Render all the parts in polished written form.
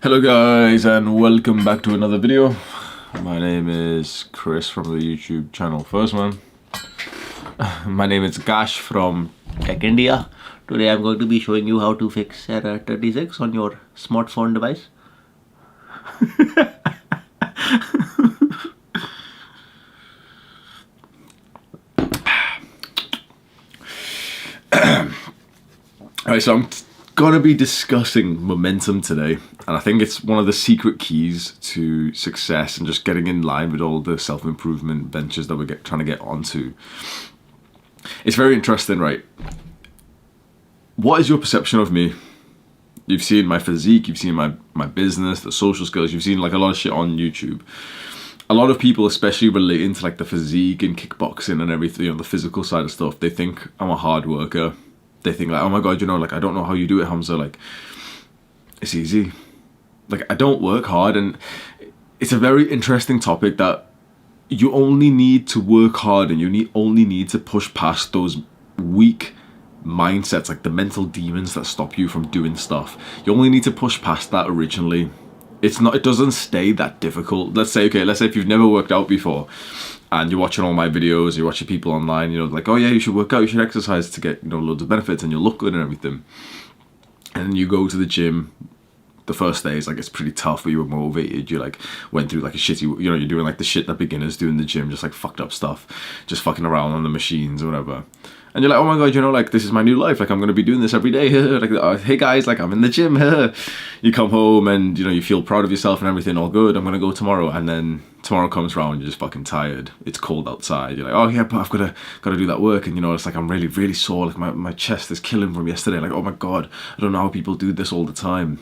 Hello guys and welcome back to another video. My name is Chris from the YouTube channel First Man. My name is Gash from Tech India. Today I'm going to be showing you how to fix error 36 on your smartphone device. Alright, so I'm gonna be discussing momentum today, and I think it's one of the secret keys to success and just getting in line with all the self-improvement ventures that we're trying to get onto. It's very interesting, right? What is your perception of me? You've seen my physique, you've seen my business, the social skills, you've seen like a lot of shit on YouTube. A lot of people, especially relating to like the physique and kickboxing and everything, you know, the physical side of stuff, they think I'm a hard worker. They think like, oh my god, you know, like I don't know how you do it, Hamza, like it's easy. Like I don't work hard, and it's a very interesting topic that you only need to work hard and you only need to push past those weak mindsets, like the mental demons that stop you from doing stuff. You only need to push past that originally. It doesn't stay that difficult. Let's say if you've never worked out before and you're watching all my videos, you're watching people online, you know, like, oh yeah, you should work out, you should exercise to get, you know, loads of benefits and you'll look good and everything. And then you go to the gym, the first day is like, it's pretty tough, but you were motivated, you like went through like a shitty, you know, you're doing like the shit that beginners do in the gym, just like fucked up stuff, just fucking around on the machines or whatever. And you're like, oh my god, you know, like this is my new life, like I'm gonna be doing this every day. Like, oh, hey guys, like I'm in the gym. You come home and you know you feel proud of yourself and everything, all good. I'm gonna go tomorrow, and then tomorrow comes around, you're just fucking tired. It's cold outside. You're like, oh yeah, but I've gotta do that work, and you know it's like I'm really sore. Like my chest is killing from yesterday. Like, oh my god, I don't know how people do this all the time.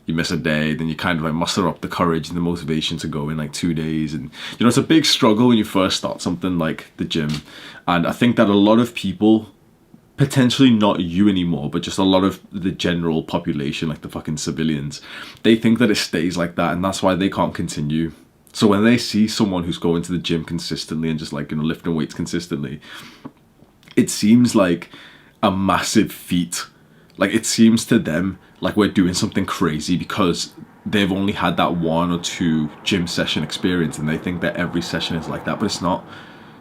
You miss a day, then you kind of like muster up the courage and the motivation to go in like 2 days. And you know, it's a big struggle when you first start something like the gym. And I think that a lot of people, potentially not you anymore, but just a lot of the general population, like the fucking civilians, they think that it stays like that, and that's why they can't continue. So when they see someone who's going to the gym consistently and just like, you know, lifting weights consistently, it seems like a massive feat. Like it seems to them like we're doing something crazy because they've only had that 1 or 2 gym session experience and they think that every session is like that, but it's not.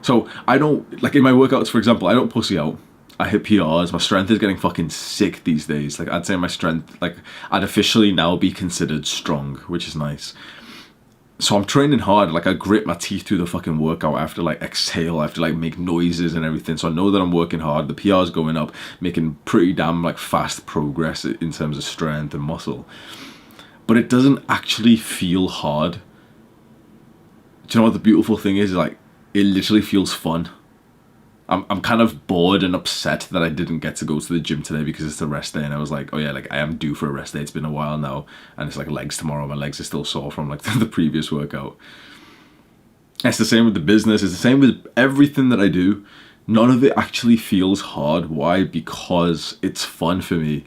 So I don't, like in my workouts, for example, I don't pussy out. I hit PRs. My strength is getting fucking sick these days. Like I'd say my strength, like I'd officially now be considered strong, which is nice. So I'm training hard. Like I grit my teeth through the fucking workout. I have to like exhale. I have to like make noises and everything. So I know that I'm working hard. The PR's going up, making pretty damn like fast progress in terms of strength and muscle. But it doesn't actually feel hard. Do you know what the beautiful thing is? Like it literally feels fun. I'm kind of bored and upset that I didn't get to go to the gym today because it's a rest day, and I was like, oh yeah, like I am due for a rest day. It's been a while now, and it's like legs tomorrow. My legs are still sore from like the previous workout. It's the same with the business. It's the same with everything that I do. None of it actually feels hard. Why? Because it's fun for me.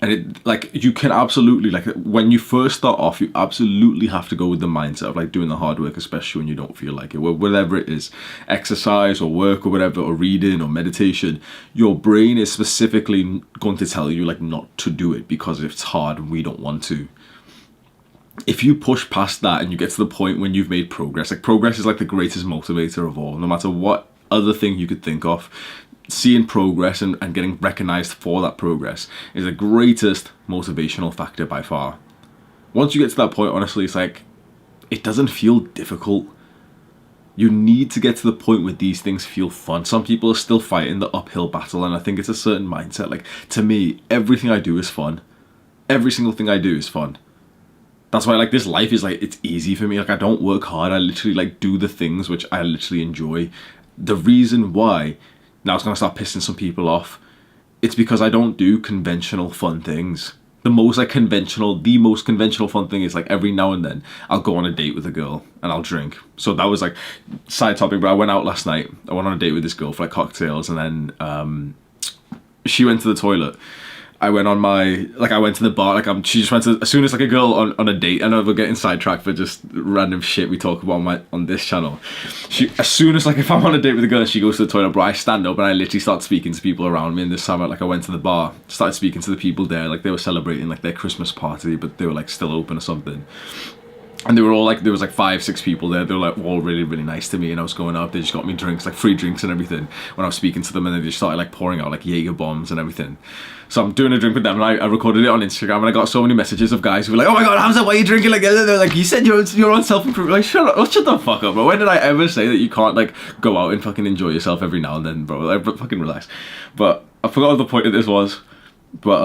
And it, like, you can absolutely, like, when you first start off, you absolutely have to go with the mindset of, like, doing the hard work, especially when you don't feel like it. Whatever it is, exercise or work or whatever, or reading or meditation, your brain is specifically going to tell you, like, not to do it because it's hard and we don't want to. If you push past that and you get to the point when you've made progress, like, progress is, like, the greatest motivator of all, no matter what other thing you could think of. Seeing progress and getting recognized for that progress is the greatest motivational factor by far. Once you get to that point, honestly, it's like, it doesn't feel difficult. You need to get to the point where these things feel fun. Some people are still fighting the uphill battle, and I think it's a certain mindset. Like, to me, everything I do is fun. Every single thing I do is fun. That's why, like, this life is, like, it's easy for me. Like, I don't work hard. I literally, like, do the things which I literally enjoy. The reason why, now it's going to start pissing some people off, it's because I don't do conventional fun things. The most conventional fun thing is like every now and then I'll go on a date with a girl and I'll drink. So that was like side topic, but I went out last night. I went on a date with this girl for like cocktails, and then she went to the toilet I went on my, like, I went to the bar, like, she just went to, as soon as, like, a girl on a date, I know we're getting sidetracked for just random shit we talk about on this channel. As soon as, like, if I'm on a date with a girl and she goes to the toilet, bro, I stand up and I literally start speaking to people around me. And this time, like, I went to the bar, started speaking to the people there, like, they were celebrating, like, their Christmas party, but they were, like, still open or something. And they were all like, there was like 5-6 people there. They were like all really, really nice to me. And I was going up. They just got me drinks, like free drinks and everything when I was speaking to them. And then they just started like pouring out like Jaeger bombs and everything. So I'm doing a drink with them, and I recorded it on Instagram. And I got so many messages of guys who were like, "Oh my god, Hamza, why are you drinking like that?" Like, you said you're on self-improvement. Like, shut the fuck up, bro. When did I ever say that you can't like go out and fucking enjoy yourself every now and then, bro? Like, fucking relax. But I forgot what the point of this was. But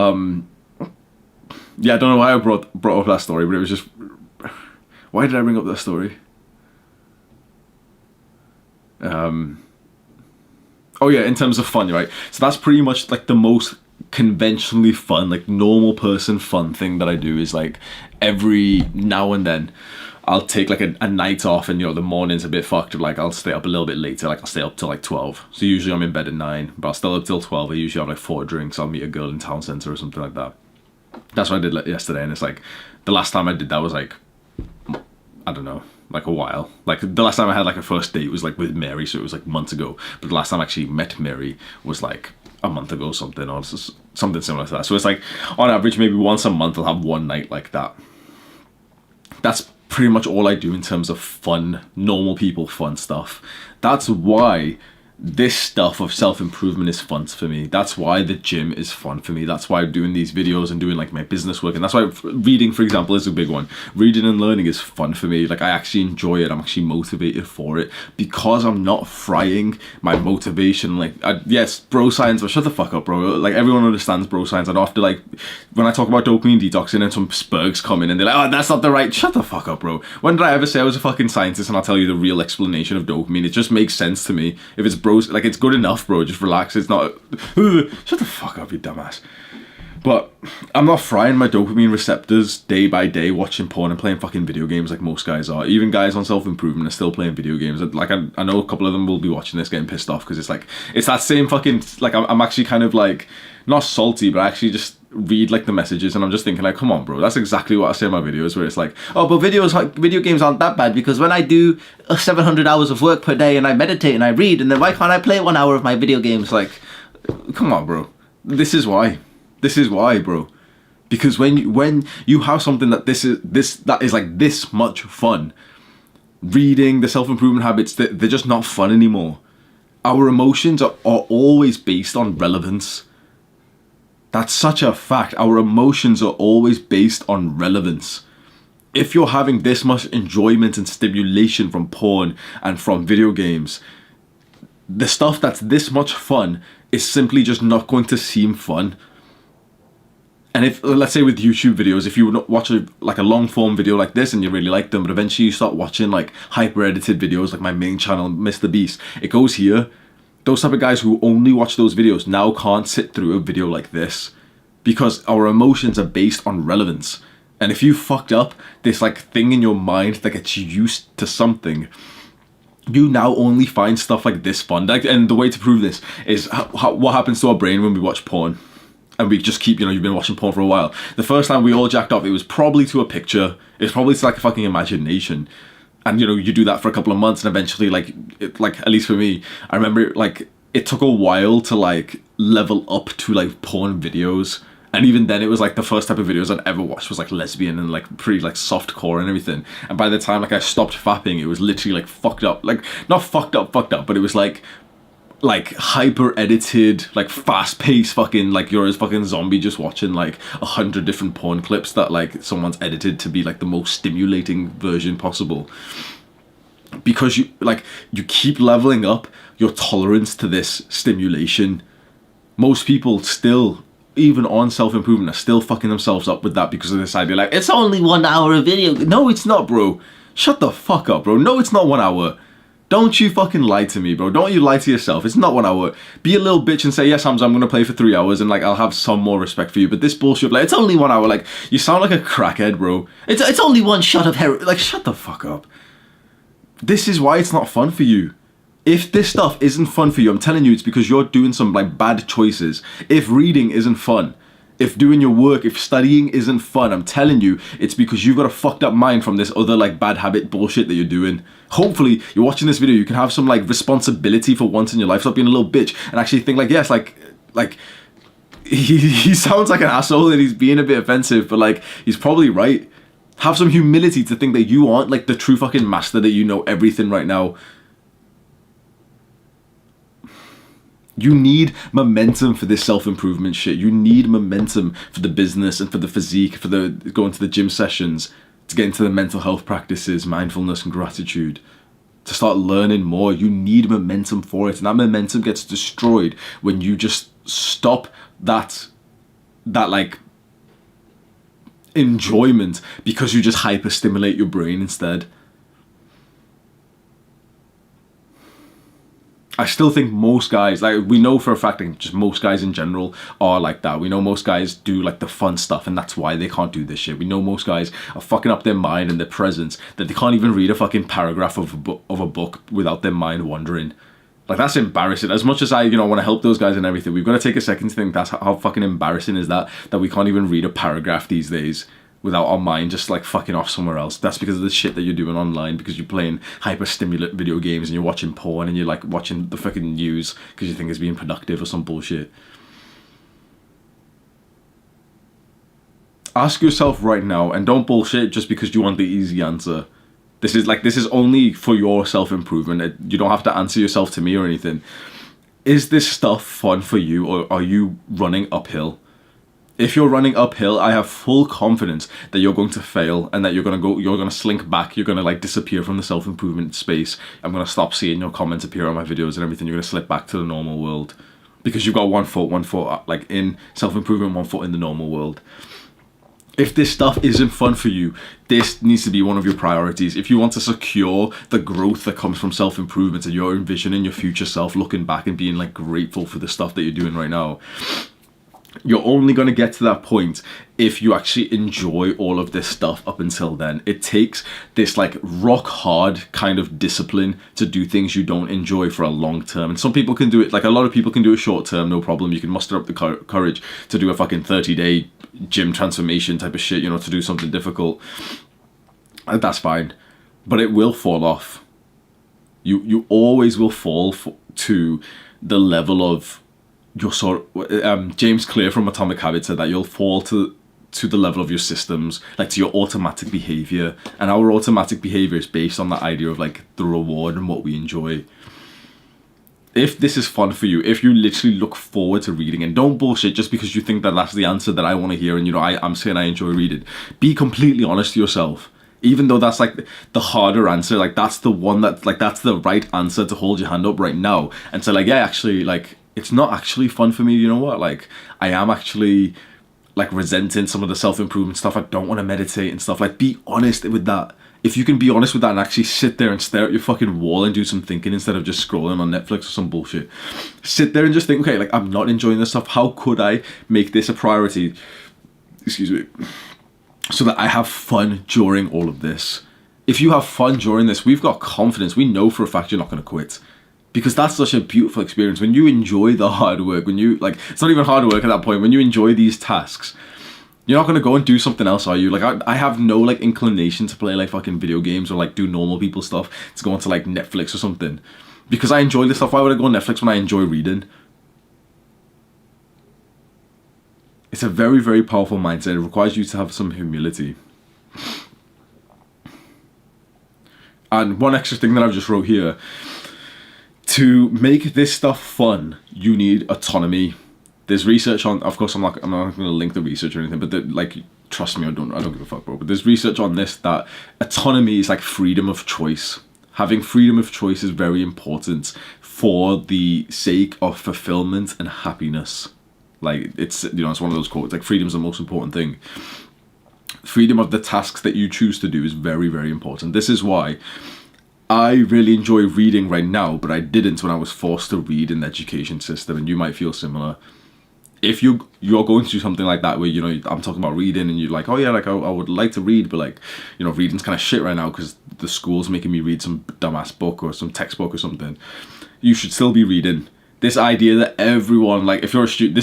yeah, I don't know why I brought up that story, but it was just. Why did I bring up that story? Oh yeah, in terms of fun, right? So that's pretty much like the most conventionally fun, like normal person fun thing that I do is like every now and then I'll take like a night off, and you know the morning's a bit fucked. Like I'll stay up a little bit later, like I'll stay up till like 12. So usually I'm in bed at 9, but I'll stay up till 12. I usually have like 4 drinks. I'll meet a girl in town centre or something like that. That's what I did like yesterday, and it's like the last time I did that was like, I don't know, like a while. Like the last time I had like a first date was like with Mary, so it was like months ago. But the last time I actually met Mary was like a month ago or something, or something similar to that. So it's like on average maybe once a month I'll have one night like that. That's pretty much all I do in terms of fun, normal people fun stuff. That's why this stuff of self-improvement is fun for me. That's why the gym is fun for me. That's why I'm doing these videos and doing like my business work. And that's why reading, for example, is a big one. Reading and learning is fun for me. Like I actually enjoy it. I'm actually motivated for it because I'm not frying my motivation. Like yes, bro science, but shut the fuck up, bro. Like everyone understands bro science. I don't have to like, when I talk about dopamine detoxing and some spurgs come in and they're like, oh, that's not the right, shut the fuck up, bro. When did I ever say I was a fucking scientist and I'll tell you the real explanation of dopamine? It just makes sense to me. If it's bros, like it's good enough, bro, just relax. It's not shut the fuck up, you dumbass. But I'm not frying my dopamine receptors day by day watching porn and playing fucking video games like most guys are. Even guys on self-improvement are still playing video games. Like I know a couple of them will be watching this getting pissed off because it's like it's that same fucking like I'm actually kind of like not salty, but I actually just read like the messages and I'm just thinking like, come on, bro, that's exactly what I say in my videos, where it's like, oh, but video games aren't that bad because when I do 700 hours of work per day and I meditate and I read, and then why can't I play 1 hour of my video games? Like, come on, bro. This is why, bro. Because when you have something that that is like this much fun, reading, the self-improvement habits, they're just not fun anymore. Our emotions are always based on relevance. That's such a fact. Our emotions are always based on relevance. If you're having this much enjoyment and stimulation from porn and from video games, the stuff that's this much fun is simply just not going to seem fun. And if, let's say with YouTube videos, if you would watch a long form video like this and you really like them, but eventually you start watching like hyper edited videos like my main channel, Mr. Beast, it goes here. Those type of guys who only watch those videos now can't sit through a video like this because our emotions are based on relevance. And if you fucked up this like thing in your mind that gets you used to something, you now only find stuff like this fun. Like, and the way to prove this is what happens to our brain when we watch porn. And we just keep, you've been watching porn for a while. The first time we all jacked off, it was probably to a picture. It was probably to like a fucking imagination. And you do that for a couple of months and eventually like at least for me, I remember like it took a while to like level up to like porn videos. And even then it was like the first type of videos I'd ever watched was like lesbian and like pretty like soft core and everything. And by the time like I stopped fapping, it was literally like fucked up. Like not fucked up, but it was like hyper edited, like fast paced fucking like you're a fucking zombie just watching like 100 different porn clips that like someone's edited to be like the most stimulating version possible. Because you keep leveling up your tolerance to this stimulation. Most people still, even on self-improvement, are still fucking themselves up with that because of this idea like, it's only 1 hour of video. No, it's not, bro. Shut the fuck up, bro. No, it's not 1 hour. Don't you fucking lie to me, bro. Don't you lie to yourself. It's not 1 hour. Be a little bitch and say, yes, Hamza, I'm going to play for 3 hours and like I'll have some more respect for you. But this bullshit, like, it's only 1 hour. Like, you sound like a crackhead, bro. It's only one shot of heroin. Like, shut the fuck up. This is why it's not fun for you. If this stuff isn't fun for you, I'm telling you, it's because you're doing some like bad choices. If reading isn't fun, If doing your work, if studying isn't fun, I'm telling you, it's because you've got a fucked up mind from this other like bad habit bullshit that you're doing. Hopefully, you're watching this video, you can have some like responsibility for once in your life. Stop being a little bitch and actually think like, yes, like he sounds like an asshole and he's being a bit offensive, but like he's probably right. Have some humility to think that you aren't like the true fucking master, that you know everything right now. You need momentum for this self-improvement shit. You need momentum for the business and for the physique, for the going to the gym sessions, to get into the mental health practices, mindfulness and gratitude, to start learning more. You need momentum for it. And that momentum gets destroyed when you just stop that like enjoyment because you just hyper stimulate your brain instead. I still think most guys, like we know for a fact that just most guys in general are like that. We know most guys do like the fun stuff and that's why they can't do this shit. We know most guys are fucking up their mind and their presence, that they can't even read a fucking paragraph of a book without their mind wandering. Like that's embarrassing. As much as I, want to help those guys and everything, we've got to take a second to think that's how fucking embarrassing is that we can't even read a paragraph these days without our mind just like fucking off somewhere else. That's because of the shit that you're doing online, because you're playing hyper-stimulant video games and you're watching porn and you're like watching the fucking news because you think it's being productive or some bullshit. Ask yourself right now, and don't bullshit just because you want the easy answer. This is only for your self-improvement. You don't have to answer yourself to me or anything. Is this stuff fun for you, or are you running uphill? If you're running uphill, I have full confidence that you're going to fail and that you're going to slink back. You're going to like disappear from the self-improvement space. I'm going to stop seeing your comments appear on my videos and everything. You're going to slip back to the normal world because you've got one foot like in self-improvement, one foot in the normal world. If this stuff isn't fun for you, this needs to be one of your priorities. If you want to secure the growth that comes from self-improvement and you're envisioning your future self looking back and being like grateful for the stuff that you're doing right now, you're only going to get to that point if you actually enjoy all of this stuff up until then. It takes this like rock hard kind of discipline to do things you don't enjoy for a long term. And some people can do it, like a lot of people can do it short term, no problem. You can muster up the courage to do a fucking 30-day gym transformation type of shit, to do something difficult. That's fine. But it will fall off. You always will fall to the level of your James Clear from Atomic Habits said that you'll fall to the level of your systems, like to your automatic behavior. And our automatic behavior is based on the idea of like the reward and what we enjoy. If this is fun for you, if you literally look forward to reading, and don't bullshit just because you think that that's the answer that I want to hear, and I'm saying I enjoy reading. Be completely honest to yourself. Even though that's like the harder answer, like that's the one that like that's the right answer to hold your hand up right now and say like, yeah, actually, like it's not actually fun for me. You know what? Like I am actually like resenting some of the self-improvement stuff. I don't want to meditate and stuff. Like be honest with that. If you can be honest with that and actually sit there and stare at your fucking wall and do some thinking instead of just scrolling on Netflix or some bullshit. Sit there and just think, okay, like I'm not enjoying this stuff. How could I make this a priority? Excuse me. So that I have fun during all of this. If you have fun during this, we've got confidence. We know for a fact you're not going to quit. Because that's such a beautiful experience. When you enjoy the hard work, when you, like, it's not even hard work at that point. When you enjoy these tasks, you're not going to go and do something else, are you? Like, I have no, like, inclination to play, like, fucking video games or, like, do normal people stuff. To go onto, like, Netflix or something. Because I enjoy this stuff. Why would I go on Netflix when I enjoy reading? It's a very, very powerful mindset. It requires you to have some humility. And one extra thing that I've just wrote here. To make this stuff fun, you need autonomy. There's research on, of course, I'm not going to link the research or anything, but like, trust me, I don't give a fuck, bro. But there's research on this that autonomy is like freedom of choice. Having freedom of choice is very important for the sake of fulfillment and happiness. Like it's it's one of those quotes. Like freedom's the most important thing. Freedom of the tasks that you choose to do is very, very important. This is why I really enjoy reading right now, but I didn't when I was forced to read in the education system, and you might feel similar. If you're going through something like that where, I'm talking about reading and you're like, oh yeah, like I would like to read, but like, reading's kind of shit right now because the school's making me read some dumbass book or some textbook or something. You should still be reading. This idea that everyone, like, if you're a student,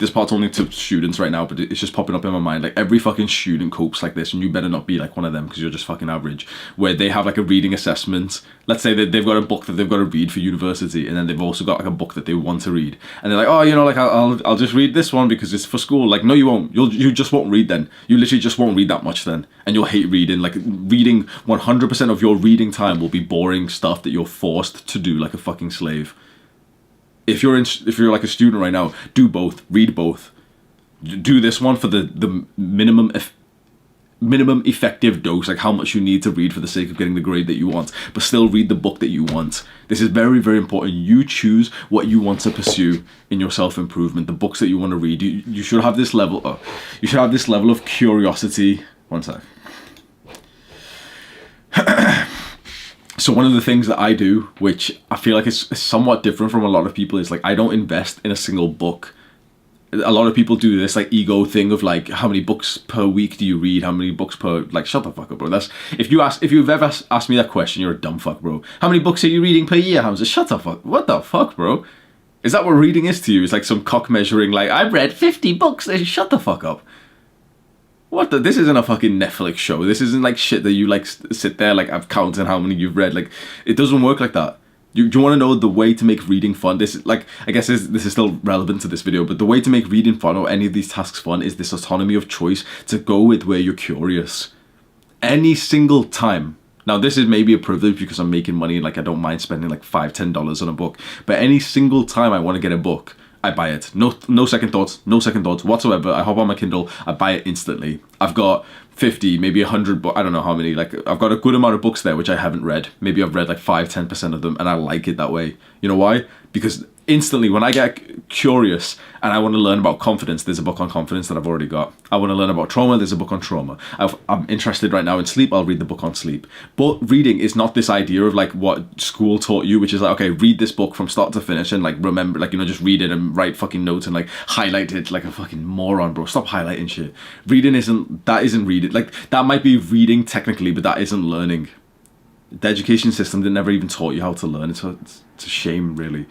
this part's only to students right now, but it's just popping up in my mind. Like, every fucking student copes like this, and you better not be like one of them because you're just fucking average. Where they have like a reading assessment. Let's say that they've got a book that they've got to read for university, and then they've also got like a book that they want to read, and they're like, oh, you know, like I'll just read this one because it's for school. Like, no, you won't. You just won't read then. You literally just won't read that much then, and you'll hate reading. Like, reading 100% of your reading time will be boring stuff that you're forced to do like a fucking slave. If you're like a student right now, do both. Read both. Do this one for the minimum effective dose, like how much you need to read for the sake of getting the grade that you want, but still read the book that you want. This is very, very important. You choose what you want to pursue in your self-improvement, the books that you want to read. You should have this level. You should have this level of curiosity. One sec. So one of the things that I do, which I feel like is somewhat different from a lot of people, is like I don't invest in a single book. A lot of people do this like ego thing of like, how many books per week do you read? How many books per, like, shut the fuck up, bro. That's, if you've ever asked me that question, you're a dumb fuck, bro. How many books are you reading per year, Hamza? Shut the fuck. What the fuck, bro? Is that what reading is to you? It's like some cock measuring, like, I've read 50 books. Shut the fuck up. What the? This isn't a fucking Netflix show. This isn't like shit that you like sit there like I've counted how many you've read. Like, it doesn't work like that. Do you want to know the way to make reading fun? This is like, I guess this is still relevant to this video, but the way to make reading fun or any of these tasks fun is this autonomy of choice to go with where you're curious. Any single time. Now, this is maybe a privilege because I'm making money, like I don't mind spending like $5-10 on a book, but any single time I want to get a book, I buy it. No second thoughts whatsoever. I hop on my Kindle, I buy it instantly. I've got 50, maybe 100, but I don't know how many. Like, I've got a good amount of books there which I haven't read. Maybe I've read like 5-10% of them, and I like it that way. You know why? Because instantly when I get curious and I want to learn about confidence, there's a book on confidence that I've already got. I want to learn about trauma, there's a book on trauma. I'm interested right now in sleep, I'll read the book on sleep. But reading is not this idea of like what school taught you, which is like, okay, read this book from start to finish and like remember, like, you know, just read it and write fucking notes and like highlight it like a fucking moron, bro. Stop highlighting shit. Reading isn't reading. Like, that might be reading technically, but that isn't learning. The education system that never even taught you how to learn. It's a shame, really.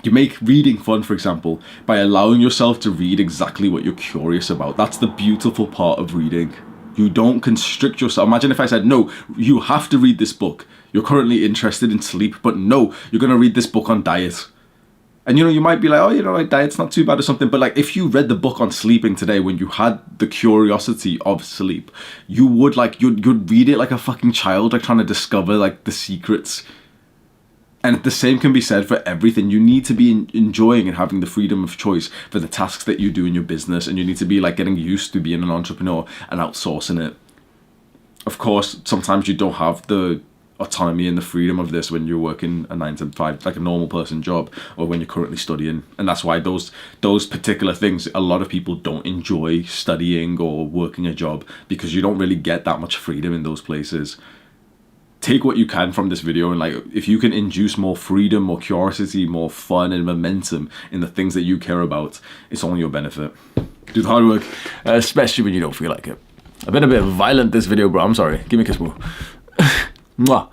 You make reading fun, for example, by allowing yourself to read exactly what you're curious about. That's the beautiful part of reading. You don't constrict yourself. Imagine if I said, no, you have to read this book. You're currently interested in sleep, but no, you're going to read this book on diet. And, you know, you might be like, oh, you know, like, diet's not too bad or something. But like, if you read the book on sleeping today when you had the curiosity of sleep, you would like, you'd read it like a fucking child, like trying to discover like the secrets. And the same can be said for everything. You need to be enjoying and having the freedom of choice for the tasks that you do in your business. And you need to be like getting used to being an entrepreneur and outsourcing it. Of course, sometimes you don't have the autonomy and the freedom of this when you're working a 9-to-5, like a normal person job, or when you're currently studying. And that's why those particular things, a lot of people don't enjoy studying or working a job, because you don't really get that much freedom in those places. Take what you can from this video, and like, if you can induce more freedom, more curiosity, more fun and momentum in the things that you care about, it's only your benefit. Do the hard work, especially when you don't feel like it. I've been a bit violent this video, bro. I'm sorry. Give me a kiss, bro. Mwah.